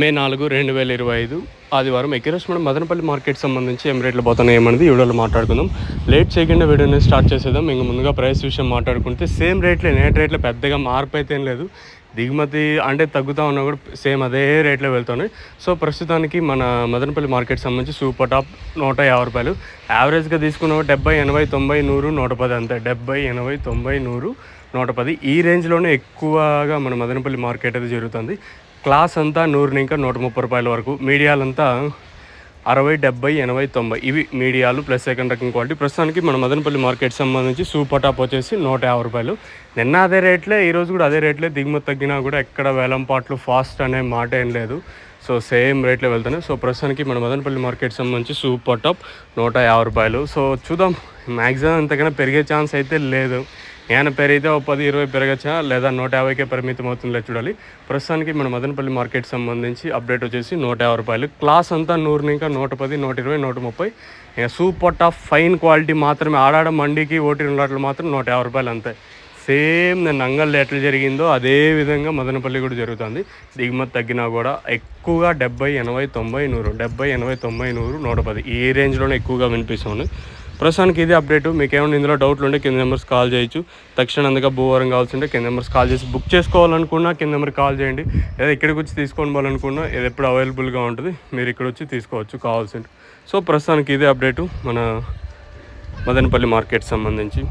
మే 4, 2025 ఆదివారం ఎక్కిరోజు మనం మదనపల్లి మార్కెట్ సంబంధించి ఏం రేట్లు పోతున్నాయి ఏమన్నది వీడియోలో మాట్లాడుకుందాం. లేట్ చేయకుండా వీడియోని స్టార్ట్ చేసేద్దాం. ఇంక ముందుగా ప్రైస్ విషయం మాట్లాడుకుంటే సేమ్ రేట్లే, నేటి రేట్లు పెద్దగా మార్పు అయితే ఏం లేదు. దిగుమతి అంటే తగ్గుతూ ఉన్నా కూడా సేమ్ అదే రేట్లో వెళ్తున్నాయి. సో ప్రస్తుతానికి మన మదనపల్లి మార్కెట్ సంబంధించి సూపర్ టాప్ 150 రూపాయలు. యావరేజ్గా తీసుకున్న 70, 80, 90, 100, 110 అంతే. 70, 80, 90, 100, 110 ఈ రేంజ్లోనే ఎక్కువగా మన మదనపల్లి మార్కెట్ అయితే జరుగుతుంది. క్లాస్ అంతా 100 ఇంకా 130 రూపాయల వరకు, మీడియాలంతా 60, 70, 80, 90 ఇవి మీడియాలు ప్లస్ సెకండ్ రకం క్వాలిటీ. ప్రస్తుతానికి మన మదనపల్లి మార్కెట్ సంబంధించి సూపర్ టాప్ వచ్చేసి 150 రూపాయలు. నిన్న అదే రేట్లే, ఈరోజు కూడా అదే రేట్లే. దిగుమతి తగ్గినా కూడా ఎక్కడ వేలంపాట్లు ఫాస్ట్ అనే మాట ఏం లేదు. సో సేమ్ రేట్లో వెళ్తున్నాయి. సో ప్రస్తుతానికి మన మదనపల్లి మార్కెట్ సంబంధించి సూపర్ టాప్ 150 రూపాయలు. సో చూద్దాం, మ్యాక్సిమం ఇంతకన్నా పెరిగే ఛాన్స్ అయితే లేదు. ఏమైనా పెరిగితే 10, 20 పెరగచ్చా, లేదా 150కే పరిమితం అవుతుందిలే చూడాలి. ప్రస్తుతానికి మన మదనపల్లి మార్కెట్ సంబంధించి అప్డేట్ వచ్చేసి 150 రూపాయలు. క్లాస్ అంతా 100 ఇంకా 110, 120, 130. ఇక సూపర్ టాప్ ఫైన్ క్వాలిటీ మాత్రమే ఆడాడ మండికి ఓటి రెండు మాత్రం 150 రూపాయలు అంతే. సేమ్ నేను అంగల్లో ఎట్లా జరిగిందో అదే విధంగా మదనపల్లి కూడా జరుగుతుంది. దిగుమతి తగ్గినా కూడా ఎక్కువగా 70, 80, 90, 100, 70, 80, 90, 100, 110 ఈ రేంజ్లోనే ఎక్కువగా వినిపిస్తుంది. ప్రస్తుతానికి ఇది అప్డేటు. మీకు ఏమైనా ఇందులో డౌట్లు ఉంటే కింద నెంబర్స్ కాల్ చేయొచ్చు. తక్షణంగా భూవరం కావాల్సి ఉంటే కింద నెంబర్స్ కాల్ చేసి బుక్ చేసుకోవాలనుకున్నా కింద నెంబర్కి కాల్ చేయండి. లేదా ఇక్కడికి వచ్చి తీసుకొని పోవాలనుకున్నా ఇది ఎప్పుడు అవైలబుల్గా ఉంటుంది, మీరు ఇక్కడ వచ్చి తీసుకోవచ్చు కావాల్సి ఉంటే. సో ప్రస్తుతానికి ఇదే అప్డేటు మన మదనపల్లి మార్కెట్ సంబంధించి.